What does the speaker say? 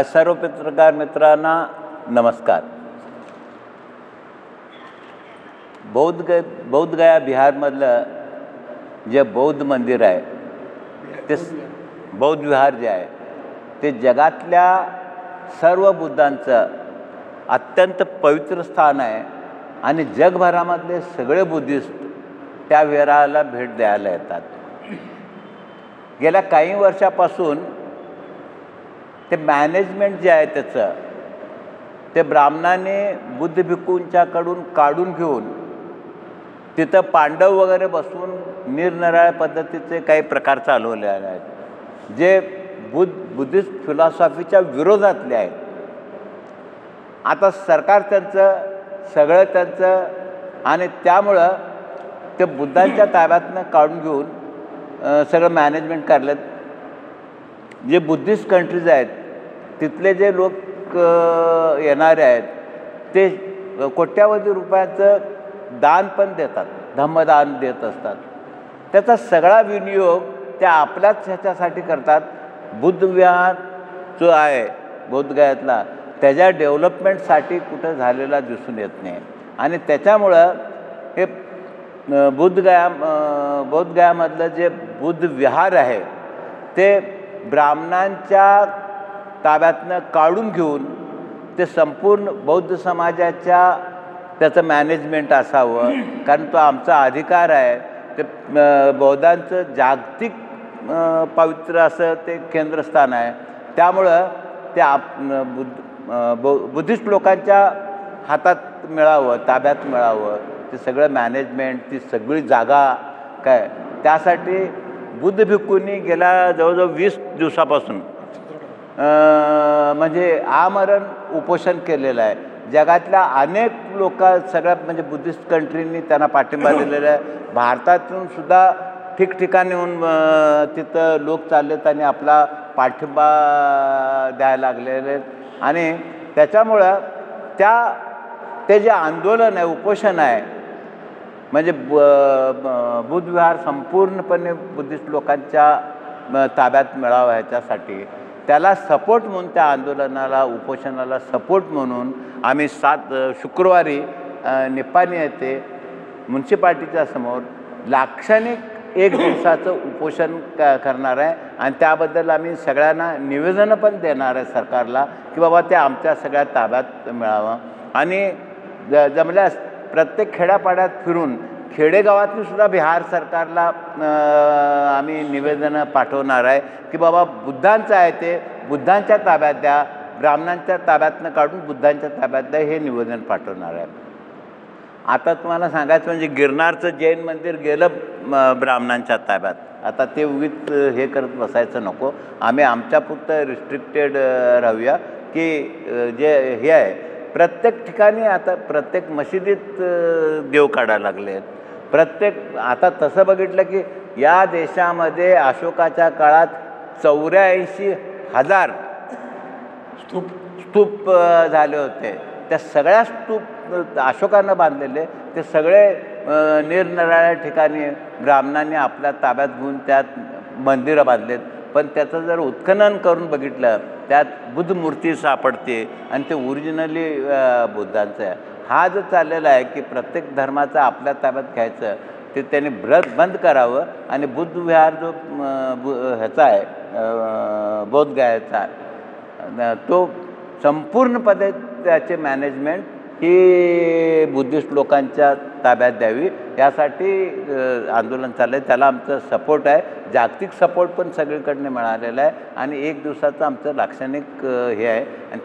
सर्व पत्रकार मित्रांना नमस्कार। बौद्धगया बिहारमधलं जे बौद्ध मंदिर आहे ते बौद्ध विहार जे आहे ते जगातल्या सर्व बुद्धांचं अत्यंत पवित्र स्थान आहे आणि जगभरामधले सगळे बुद्धिस्ट त्या विहाराला भेट द्यायला येतात। गेल्या काही वर्षापासून ते मॅनेजमेंट जे आहे त्याचं ते ब्राह्मणाने बुद्ध भिक्खूंच्याकडून काढून घेऊन तिथं पांडव वगैरे बसून निरनिराळ्या पद्धतीचे काही प्रकार चालवले आहेत जे बुद्धिस्ट फिलॉसॉफीच्या विरोधातले आहेत। आता सरकार सगळं त्यांचं आणि त्यामुळं ते बुद्धांच्या ताब्यातनं काढून घेऊन सगळं मॅनेजमेंट करलेत। जे बुद्धिस्ट कंट्रीज आहेत तिथले जे लोक येणारे आहेत ते कोट्यावधी रुपयाचं दान पण देतात, धम्मदान देत असतात। त्याचा सगळा विनियोग त्या आपल्याच ह्याच्यासाठी करतात। बुद्ध विहार जो आहे बौद्धगयातला त्याच्या डेव्हलपमेंटसाठी कुठं झालेला दिसून येत नाही आणि त्याच्यामुळं हे बौद्धगयामधलं जे बुद्ध विहार आहे ते ब्राह्मणांच्या ताब्यातनं काढून घेऊन ते संपूर्ण बौद्ध समाजाच्या त्याचं मॅनेजमेंट असावं, कारण तो आमचा अधिकार आहे। ते बौद्धांचं जागतिक पवित्र असं ते केंद्रस्थान आहे, त्यामुळं ते बुद्धिस्ट लोकांच्या हातात मिळावं, ताब्यात मिळावं ते सगळं मॅनेजमेंट, ती सगळी जागा काय त्यासाठी बुद्ध भिक्खूंनी गेल्या जवळजवळ 20 दिवसापासून म्हणजे आमरण उपोषण केलेलं आहे। जगातल्या अनेक सगळ्यात म्हणजे बुद्धिस्ट कंट्रींनी त्यांना पाठिंबा दिलेला आहे। भारतातून सुद्धा ठिकठिकाणी येऊन तिथं लोक चाललेत आणि आपला पाठिंबा द्यायला लागलेले आहेत आणि त्याच्यामुळं ते जे आंदोलन आहे, उपोषण आहे म्हणजे बुद्ध विहार संपूर्णपणे बुद्धिस्ट लोकांच्या ताब्यात मिळावं ह्याच्यासाठी त्याला सपोर्ट म्हणून त्या आंदोलनाला उपोषणाला सपोर्ट म्हणून आम्ही शुक्रवारी निपाणी येथे म्युन्सिपाल्टीच्या समोर लाक्षणिक 1 दिवसाचं उपोषण करणार आहे आणि त्याबद्दल आम्ही सगळ्यांना निवेदनं पण देणार आहे सरकारला की बाबा ते आमच्या सगळ्या ताब्यात मिळावं आणि जमल्यास प्रत्येक खेड्यापाड्यात फिरून खेडेगावातून सुद्धा बिहार सरकारला आम्ही निवेदनं पाठवणार आहे की बाबा बुद्धांचं आहे ते बुद्धांच्या ताब्यात द्या, ब्राह्मणांच्या ताब्यातनं काढून बुद्धांच्या ताब्यात द्या हे निवेदन पाठवणार आहे। आता तुम्हाला सांगायचं म्हणजे गिरनारचं जैन मंदिर गेलं ब्राह्मणांच्या ताब्यात, आता ते उगीच हे करत बसायचं नको, आम्ही आमच्यापुरतं रिस्ट्रिक्टेड राहूया की जे हे आहे प्रत्येक ठिकाणी आता प्रत्येक मशिदीत देव काढायला लागले आहेत। आता तसं बघितलं की या देशामध्ये अशोकाच्या काळात 84,000 स्तूप झाले होते। त्या सगळ्या स्तूप अशोकानं बांधलेले ते सगळे निरनिराळ्या ठिकाणी ब्राह्मणांनी आपल्या ताब्यात घेऊन त्यात मंदिरं बांधलेत, पण त्याचं जर उत्खनन करून बघितलं त्यात बुद्ध मूर्ती सापडते आणि ते ओरिजिनली बुद्धांचं आहे। हा जो चाललेला आहे की प्रत्येक धर्माचं आपल्या ताब्यात घ्यायचं ते त्यांनी बंद करावं आणि बुद्ध विहार जो ह्याचा आहे बौद्धगयाचा तो संपूर्णपणे त्याचे मॅनेजमेंट ही बुद्धिस्ट लोकांच्या ताब्यात द्यावी यासाठी आंदोलन चाललं आहे। त्याला आमचं सपोर्ट आहे, जागतिक सपोर्ट पण सगळीकडनं मिळालेला आहे आणि 1 दिवसाचं आमचं लाक्षणिक हे आहे आणि